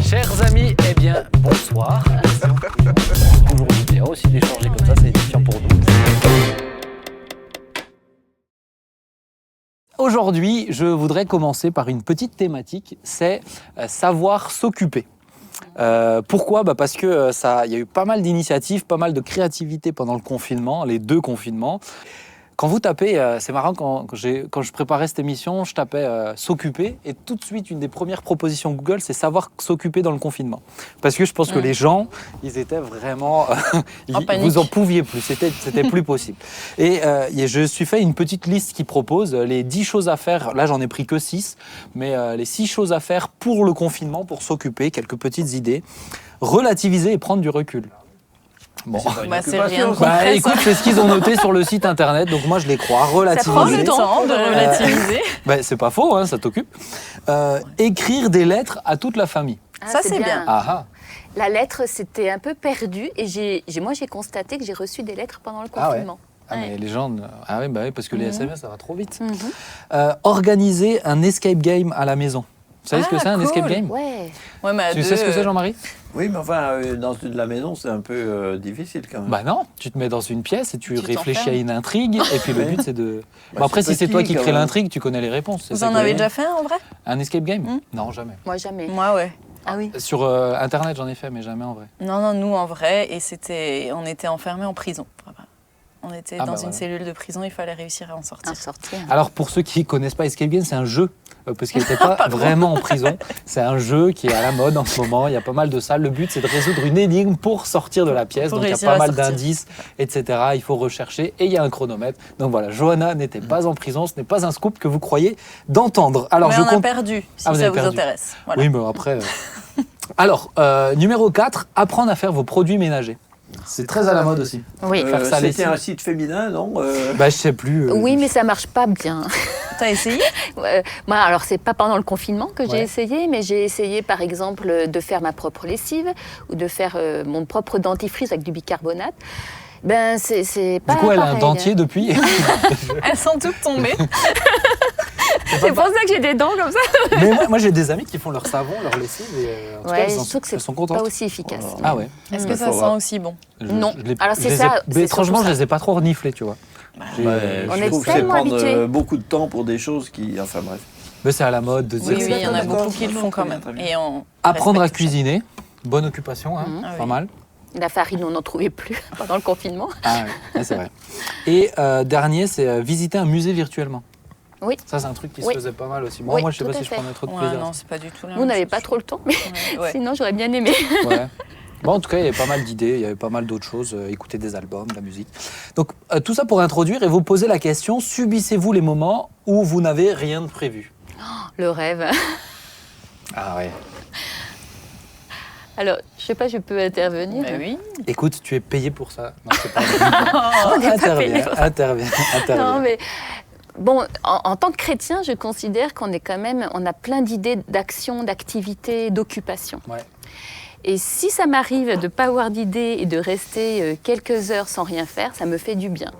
Chers amis, eh bien, bonsoir. Toujours bien aussi d'échanger comme ça, c'est édifiant pour nous. Aujourd'hui, je voudrais commencer par une petite thématique, c'est savoir s'occuper. Pourquoi ? Parce que il y a eu pas mal d'initiatives, pas mal de créativité pendant le confinement, les 2 confinements. Quand vous tapez, c'est marrant, quand je préparais cette émission, je tapais s'occuper et tout de suite, une des premières propositions Google, c'est savoir s'occuper dans le confinement. Parce que je pense que les gens, ils étaient vraiment... vous en pouviez plus, c'était plus possible. Et je suis fait une petite liste qui propose les 10 choses à faire. Là, j'en ai pris que 6, mais les 6 choses à faire pour le confinement, pour s'occuper, quelques petites idées. Relativiser et prendre du recul. Bon. C'est rien de concret, écoute, c'est ce qu'ils ont noté sur le site internet, donc moi je les crois. Relativiser. Ça prend le temps de relativiser. C'est pas faux, hein, ça t'occupe. Écrire des lettres à toute la famille. Ça c'est bien. La lettre, c'était un peu perdu et moi j'ai constaté que j'ai reçu des lettres pendant le confinement. Mais les gens... parce que les SMS, ça va trop vite. Organiser un escape game à la maison. Vous savez ce que c'est, un escape game ? Ouais. Tu sais ce que c'est, Jean-Marie ? Oui, mais enfin, dans la maison, c'est un peu difficile quand même. Non, tu te mets dans une pièce et tu réfléchis à une intrigue. Et puis le but, c'est de... après, si c'est petit, toi qui crée l'intrigue, tu connais les réponses. Vous en avez déjà fait en vrai ? Un escape game ? Non, jamais. Moi, jamais. Moi, ouais. Ah oui. Sur Internet, j'en ai fait, mais jamais en vrai. Non, nous en vrai, et on était enfermés en prison. On était dans une cellule de prison, il fallait réussir à en sortir. Alors pour ceux qui ne connaissent pas Escape Game, c'est un jeu, parce qu'il n'était pas vraiment en prison. C'est un jeu qui est à la mode en ce moment, il y a pas mal de ça. Le but, c'est de résoudre une énigme pour sortir de la pièce. Donc il y a pas mal d'indices, etc. Il faut rechercher et il y a un chronomètre. Donc voilà, Johanna n'était pas en prison, ce n'est pas un scoop que vous croyez d'entendre. Alors, mais on a perdu, si ça vous intéresse. Voilà. Oui, mais après... Alors, numéro 4, apprendre à faire vos produits ménagers. C'est très à la mode aussi. Oui. C'était un site féminin, non je sais plus. Oui, mais ça marche pas bien. T'as essayé ? Moi, alors c'est pas pendant le confinement que j'ai essayé, mais j'ai essayé par exemple de faire ma propre lessive ou de faire mon propre dentifrice avec du bicarbonate. C'est pas. Du coup, elle a pareil. un dentier depuis. Elles sont toutes tombées. C'est pour ça que j'ai des dents comme ça. Mais moi j'ai des amis qui font leur savon, leur lessive et en tout cas, je trouve que c'est pas aussi efficace. Ah ouais. Est-ce que ça sent aussi bon ? Non. Alors c'est ça. Étrangement, je les ai pas trop reniflés, tu vois. Je trouve que c'est prendre beaucoup de temps pour des choses qui... Enfin bref. Mais c'est à la mode de dire... Oui, il y en a beaucoup qui le font quand même. Et apprendre à cuisiner, bonne occupation, pas mal. La farine, on n'en trouvait plus pendant le confinement. Ah oui, c'est vrai. Et dernier, c'est visiter un musée virtuellement. Oui. Ça, c'est un truc qui se faisait pas mal aussi. Moi, je sais pas si je prenais trop de plaisir. Non, c'est pas du tout la Nous, on n'avait pas trop le temps, mais sinon, j'aurais bien aimé. Ouais. Bon, en tout cas, il y avait pas mal d'idées, il y avait pas mal d'autres choses, écouter des albums, de la musique. Donc, tout ça pour introduire et vous poser la question, subissez-vous les moments où vous n'avez rien de prévu ? Le rêve. Ah ouais. Alors, je sais pas, je peux intervenir. Oui. Écoute, tu es payé pour ça. Non, c'est pas On n'est pas payé pour ça. Interviens. Non, mais bon, en tant que chrétien, je considère qu'on a plein d'idées d'actions, d'activités, d'occupations. Ouais. Et si ça m'arrive de ne pas avoir d'idées et de rester quelques heures sans rien faire, ça me fait du bien.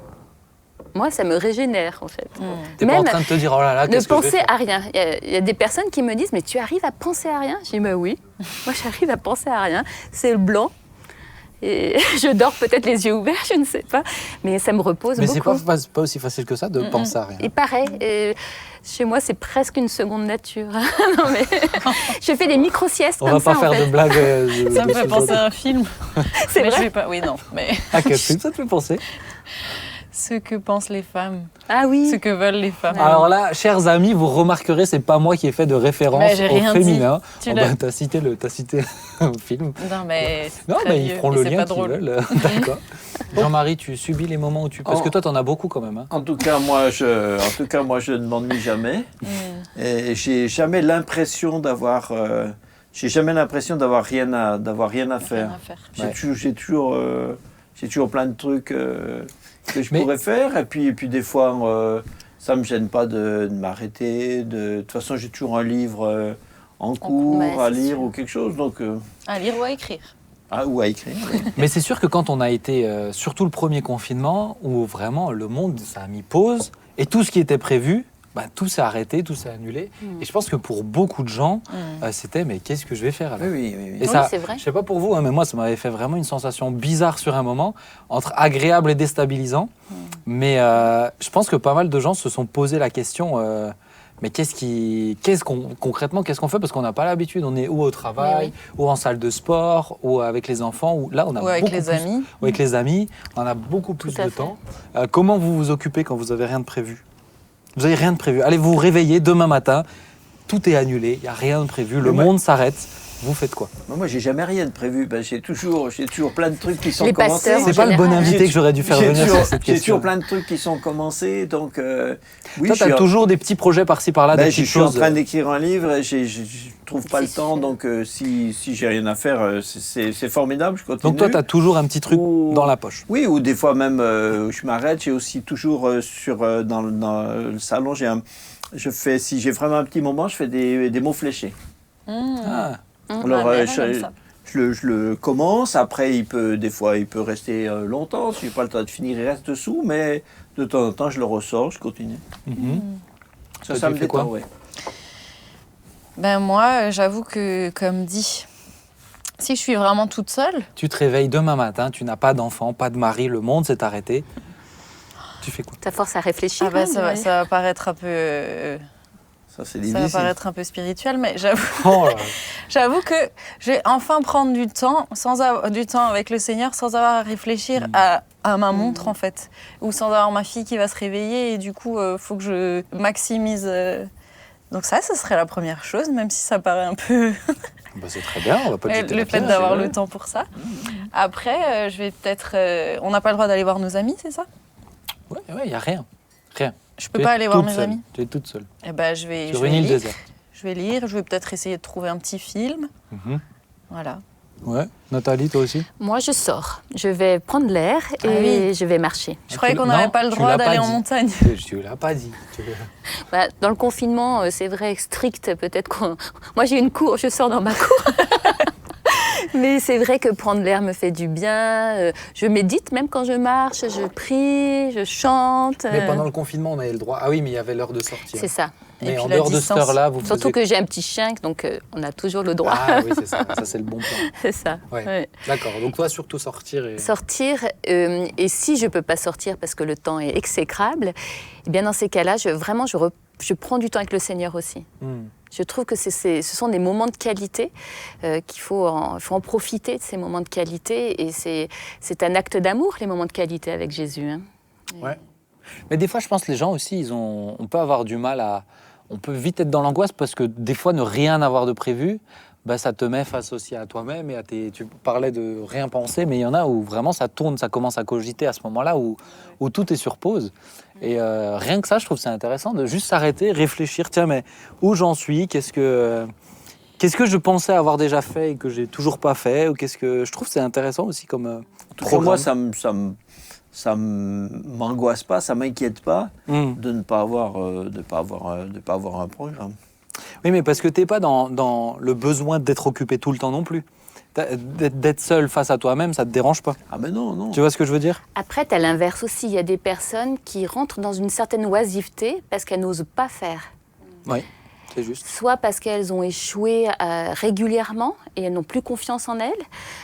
Moi, ça me régénère, en fait. T'es pas en train de te dire, oh là là, qu'est-ce que je vais faire ? Ne penser à rien. Il y a des personnes qui me disent, mais tu arrives à penser à rien ? Je dis, oui. Moi, j'arrive à penser à rien. C'est le blanc. Et je dors peut-être les yeux ouverts, je ne sais pas. Mais ça me repose beaucoup. Mais c'est pas aussi facile que ça de penser à rien. Et pareil, chez moi, c'est presque une seconde nature. Non, mais je fais des micro-siestes comme ça, On va pas faire de blagues. Ça me fait penser à un film. C'est vrai ? Je vais pas... Oui, non. Mais... À quel film ça te fait penser ? Ce que pensent les femmes. Ah oui. Ce que veulent les femmes. Alors là, chers amis, vous remarquerez, c'est pas moi qui ai fait de référence au féminin. T'as cité un film. Non, mais ils feront le lien qu'ils drôle. veulent. D'accord. Jean-Marie, tu subis les moments où tu... Parce que toi, t'en as beaucoup quand même. Hein. En tout cas, moi, je ne m'ennuie jamais. Et j'ai jamais l'impression d'avoir... rien à faire. J'ai toujours plein de trucs que je pourrais faire. Et puis des fois, ça ne me gêne pas de m'arrêter. De toute façon, j'ai toujours un livre en cours à lire ou quelque chose. Donc, à lire ou à écrire. Ou à écrire. Oui. Mais c'est sûr que quand on a été, surtout le premier confinement, où vraiment le monde, ça a mis pause, et tout ce qui était prévu, tout s'est arrêté, tout s'est annulé. Et je pense que pour beaucoup de gens, c'était mais qu'est-ce que je vais faire alors? Oui. Et ça, c'est vrai. je sais pas pour vous, hein, mais moi, ça m'avait fait vraiment une sensation bizarre sur un moment, entre agréable et déstabilisant. Mais je pense que pas mal de gens se sont posé la question. Mais concrètement, qu'est-ce qu'on fait? Parce qu'on n'a pas l'habitude. On est ou au travail, ou en salle de sport, ou avec les enfants, ou là, on a avec les amis. Ou avec les amis, on a beaucoup plus de temps. Comment vous vous occupez quand vous avez rien de prévu? Vous n'avez rien de prévu. Allez vous réveiller demain matin, tout est annulé, il n'y a rien de prévu, le monde s'arrête. Vous faites quoi? Moi, j'ai jamais rien de prévu. J'ai toujours plein de trucs qui sont Les commencés. pasteurs, C'est pas le bon invité que j'aurais dû faire venir sur cette question. J'ai toujours plein de trucs qui sont commencés. Donc, oui, toi, tu as toujours des petits projets par-ci par-là, des petites choses. Je suis en train d'écrire un livre et je trouve pas le temps. Donc, si j'ai rien à faire, c'est formidable. Je continue. Donc, toi, tu as toujours un petit truc dans la poche. Oui, ou des fois même, je m'arrête. J'ai aussi toujours dans le salon, si j'ai vraiment un petit moment, je fais des mots fléchés. Alors, je le commence, après des fois il peut rester longtemps, si je n'ai pas le temps de finir, il reste dessous, mais de temps en temps je le ressors, je continue. Ça me détend, oui. Ben moi, j'avoue que, comme dit, si je suis vraiment toute seule... Tu te réveilles demain matin, tu n'as pas d'enfant, pas de mari, le monde s'est arrêté. Tu fais quoi? Ça force à réfléchir. Ça va paraître un peu... Ça va paraître un peu spirituel, mais j'avoue que je vais enfin prendre du temps avec le Seigneur sans avoir à réfléchir à ma montre, en fait. Ou sans avoir ma fille qui va se réveiller et du coup, faut que je maximise. Donc ça, ce serait la première chose, même si ça paraît un peu... c'est très bien, on va pas le fait d'avoir le temps pour ça. Après, je vais peut-être... on n'a pas le droit d'aller voir nos amis, c'est ça? Ouais, il n'y a rien. Je peux pas aller voir mes amis. Tu es toute seule. Eh ben, je vais une île lire. déserte. Je vais lire. Je vais peut-être essayer de trouver un petit film. Voilà. Ouais. Nathalie, toi aussi? Moi, je sors. Je vais prendre l'air et je vais marcher. Je croyais qu'on n'avait pas le droit d'aller en montagne. Tu ne l'as pas dit. Dans le confinement, c'est vrai, strict. Peut-être moi, j'ai une cour. Je sors dans ma cour. Mais c'est vrai que prendre l'air me fait du bien. Je médite même quand je marche, je prie, je chante. Mais pendant le confinement, on avait le droit. Ah oui, mais il y avait l'heure de sortir. C'est ça. Mais en dehors de cette heure-là, vous Surtout que j'ai un petit chien, donc on a toujours le droit. Ah oui, c'est ça. Ça, c'est le bon plan. C'est ça. Ouais. D'accord. Donc toi, surtout sortir. Sortir. Et si je ne peux pas sortir parce que le temps est exécrable, eh bien dans ces cas-là, je prends du temps avec le Seigneur aussi. Je trouve que ce sont des moments de qualité qu'il faut en profiter de ces moments de qualité. Et c'est un acte d'amour, les moments de qualité avec Jésus. Hein. Ouais. Mais des fois, je pense que les gens aussi, on peut avoir du mal à... On peut vite être dans l'angoisse parce que des fois, ne rien avoir de prévu, ça te met face aussi à toi-même et à Tu parlais de rien penser, mais il y en a où vraiment ça tourne, ça commence à cogiter à ce moment-là où tout est sur pause. Et rien que ça, je trouve c'est intéressant de juste s'arrêter, réfléchir. Tiens, mais où j'en suis? Qu'est-ce que je pensais avoir déjà fait et que j'ai toujours pas fait? Ou je trouve c'est intéressant aussi comme pour moi, ça m'angoisse pas, ça m'inquiète pas de ne pas avoir un programme. Oui, mais parce que t'es pas dans le besoin d'être occupé tout le temps non plus. D'être seul face à toi-même, ça te dérange pas? Ah ben non. Tu vois ce que je veux dire? Après, t'as l'inverse aussi. Il y a des personnes qui rentrent dans une certaine oisiveté parce qu'elles n'osent pas faire. Oui, c'est juste. Soit parce qu'elles ont échoué régulièrement et elles n'ont plus confiance en elles,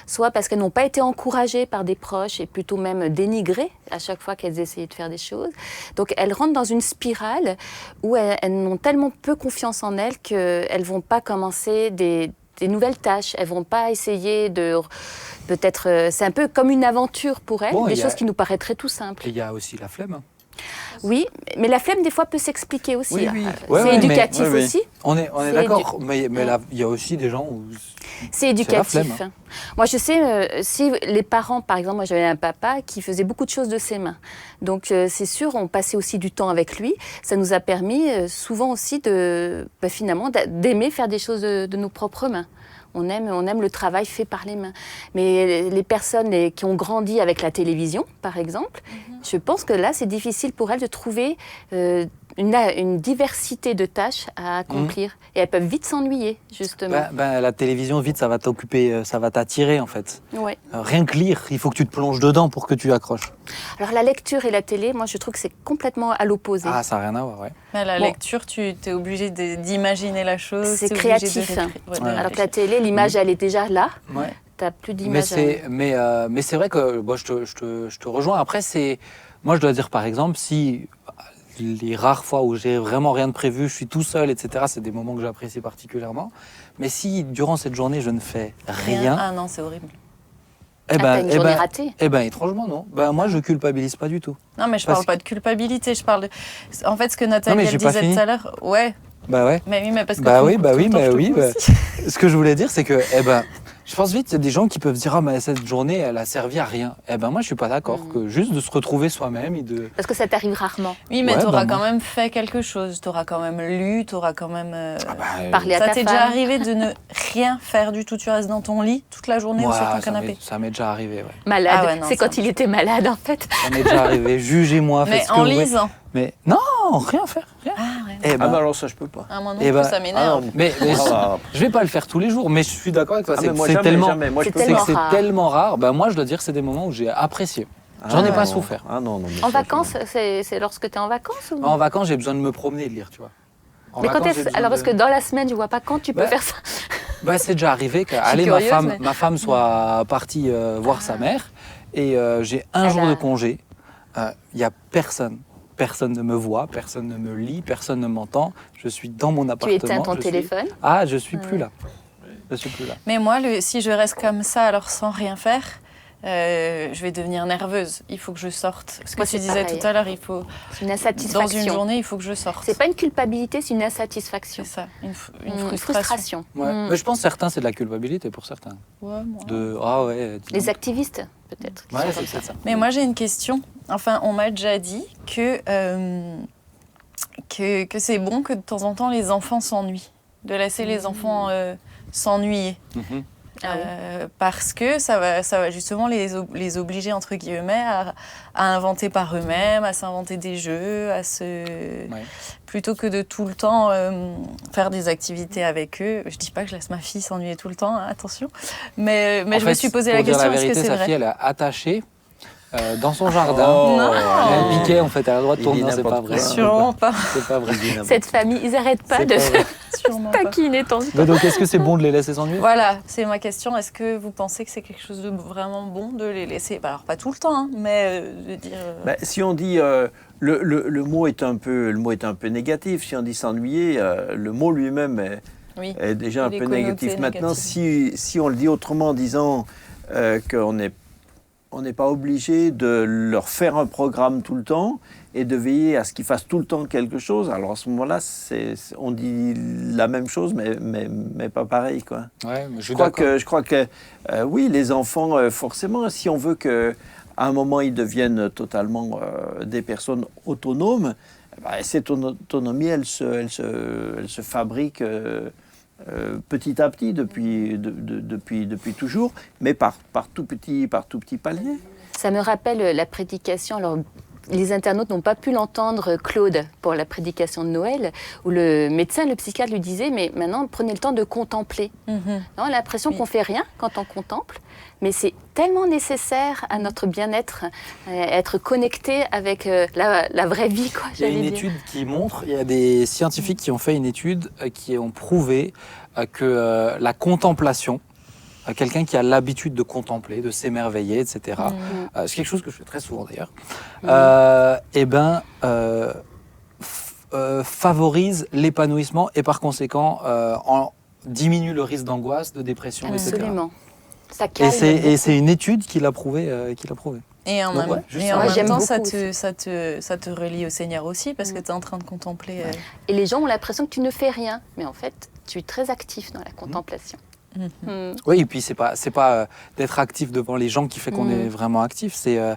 soit parce qu'elles n'ont pas été encouragées par des proches et plutôt même dénigrées à chaque fois qu'elles essayaient de faire des choses. Donc elles rentrent dans une spirale où elles n'ont tellement peu confiance en elles qu'elles ne vont pas commencer des nouvelles tâches. Elles ne vont pas essayer de... Peut-être, c'est un peu comme une aventure pour elles, des choses qui nous paraîtraient tout simples. Et il y a aussi la flemme. Oui, mais la flemme, des fois, peut s'expliquer aussi. Oui. C'est éducatif aussi. On est d'accord, mais là, il y a aussi des gens où... C'est éducatif. La flemme, Moi, je sais, si les parents, par exemple, moi j'avais un papa qui faisait beaucoup de choses de ses mains. Donc, c'est sûr, on passait aussi du temps avec lui. Ça nous a permis souvent aussi finalement, d'aimer faire des choses de nos propres mains. On aime le travail fait par les mains. Mais les personnes qui ont grandi avec la télévision, par exemple, je pense que là, c'est difficile pour elles de trouver une diversité de tâches à accomplir. Et elles peuvent vite s'ennuyer, justement. La télévision, vite, ça va t'occuper, ça va t'attirer, en fait. Ouais. Rien que lire, il faut que tu te plonges dedans pour que tu accroches. Alors, la lecture et la télé, moi, je trouve que c'est complètement à l'opposé. Ah, ça n'a rien à voir, ouais. Mais la lecture, tu es obligé d'imaginer la chose. C'est créatif. Alors que la télé, l'image, elle est déjà là. Ouais. Tu n'as plus d'image. Mais c'est vrai que je te rejoins. Après, moi, je dois dire, par exemple, si les rares fois où j'ai vraiment rien de prévu, je suis tout seul, etc., c'est des moments que j'apprécie particulièrement. Mais si, durant cette journée, je ne fais rien... Ah non, c'est horrible. T'as une journée ratée. Étrangement, non. Moi, je culpabilise pas du tout. Non, mais je parle pas de culpabilité, je parle de... En fait, ce que Nathalie elle disait tout à l'heure, ouais. Bah ouais. Mais oui, mais parce que ce que je voulais dire, c'est que, je pense vite, il y a des gens qui peuvent dire, ah, mais cette journée, elle a servi à rien. Moi, je suis pas d'accord que juste de se retrouver soi-même et de... Parce que ça t'arrive rarement. Oui, mais tu auras quand même fait quelque chose. Tu auras quand même lu, tu auras quand même... parlé à ta femme. Ça t'est déjà arrivé de ne rien faire du tout? Tu restes dans ton lit toute la journée ou sur ton canapé? Ça m'est déjà arrivé, ouais. Malade. Ah ouais, non, c'est quand il était malade, en fait. Ça m'est déjà arrivé. Jugez-moi, faites ce que vous voulez. Mais en lisant? Mais non, rien faire. Rien. Ah, ouais. Alors ça, je peux pas. Ah, moi non plus, ça m'énerve. Je vais pas le faire tous les jours, mais je suis d'accord avec toi. C'est tellement rare. Moi, je dois dire que c'est des moments où j'ai apprécié. J'en ai pas souffert. En vacances, c'est lorsque tu es en vacances ou... En vacances, j'ai besoin de me promener et de lire, tu vois. Mais quand alors, parce que dans la semaine, je vois pas quand tu peux faire ça. C'est déjà arrivé que ma femme soit partie voir sa mère et j'ai un jour de congé. Il y a personne. Personne ne me voit, personne ne me lit, personne ne m'entend. Je suis dans mon appartement. Tu éteins ton téléphone? Je suis plus là. Je suis plus là. Mais moi, si je reste comme ça, alors sans rien faire, je vais devenir nerveuse. Il faut que je sorte. Ce que tu disais tout à l'heure, il faut... C'est une insatisfaction. Dans une journée, il faut que je sorte. C'est pas une culpabilité, c'est une insatisfaction. C'est ça, une frustration. Ouais. Mais je pense que certains, c'est de la culpabilité pour certains. Ouais, moi. Les activistes, peut-être. Ouais, c'est ça. Mais moi, j'ai une question. Enfin, on m'a déjà dit que c'est bon que de temps en temps, les enfants s'ennuient. De laisser les enfants s'ennuyer. Parce que ça va justement les obliger, entre guillemets, à inventer par eux-mêmes, à s'inventer des jeux, plutôt que de tout le temps faire des activités avec eux. Je dis pas que je laisse ma fille s'ennuyer tout le temps, hein, attention. Mais je me suis posé la question, est-ce que c'est vrai? Sa fille, elle est attachée dans son jardin. Elle piquait, en fait, elle a le droit de tourner. C'est pas vrai. Sûrement pas. C'est pas vrai. Cette famille, ils n'arrêtent pas de se taquiner. Donc, est-ce que c'est bon de les laisser s'ennuyer? Voilà, c'est ma question. Est-ce que vous pensez que c'est quelque chose de vraiment bon de les laisser? Alors, pas tout le temps, hein, mais de dire... Si on dit... le mot est un peu négatif. Si on dit s'ennuyer, le mot lui-même est déjà un peu négatif. Maintenant, si on le dit autrement en disant qu'on n'est pas obligé de leur faire un programme tout le temps et de veiller à ce qu'ils fassent tout le temps quelque chose. Alors à ce moment-là, on dit la même chose, mais pas pareil, quoi. Ouais, mais je crois que oui, les enfants, forcément, si on veut qu'à un moment ils deviennent totalement des personnes autonomes, cette autonomie, elle se fabrique petit à petit depuis toujours, mais par tout petit palier. Ça me rappelle la prédication. Alors, les internautes n'ont pas pu l'entendre, Claude, pour la prédication de Noël, où le médecin, le psychiatre lui disait, mais maintenant, prenez le temps de contempler. Non, on a l'impression qu'on ne fait rien quand on contemple, mais c'est tellement nécessaire à notre bien-être, être connecté avec la vraie vie, quoi. Il y a une étude qui montre, il y a des scientifiques qui ont fait une étude qui ont prouvé que la contemplation, quelqu'un qui a l'habitude de contempler, de s'émerveiller, etc. C'est quelque chose que je fais très souvent d'ailleurs. Favorise l'épanouissement et par conséquent diminue le risque d'angoisse, de dépression, Absolument. etc. Ça calme. Et c'est une étude qui l'a prouvé. Et en même temps, ça te relie au Seigneur aussi, parce que tu es en train de contempler. Et les gens ont l'impression que tu ne fais rien, mais en fait, tu es très actif dans la contemplation. Oui, et puis c'est pas d'être actif devant les gens qui fait qu'on est vraiment actif. C'est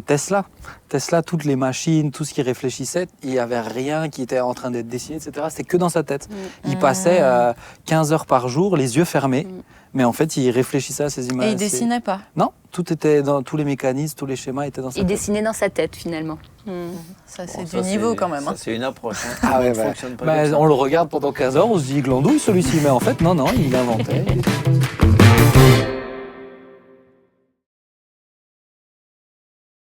Tesla. Tesla, toutes les machines, tout ce qu'il réfléchissait, il n'y avait rien qui était en train d'être dessiné, etc. C'était que dans sa tête. Il passait 15 heures par jour, les yeux fermés, Mais en fait, il réfléchissait à ces images. Et il dessinait pas? Non, tout était dans tous les mécanismes, tous les schémas étaient dans sa tête. Il dessinait dans sa tête, finalement. Ça, c'est du niveau quand même. Ça, c'est une approche. Hein. Ah ouais, on le regarde pendant 15 heures, on se dit, glandouille celui-ci. Mais en fait, non, il inventait.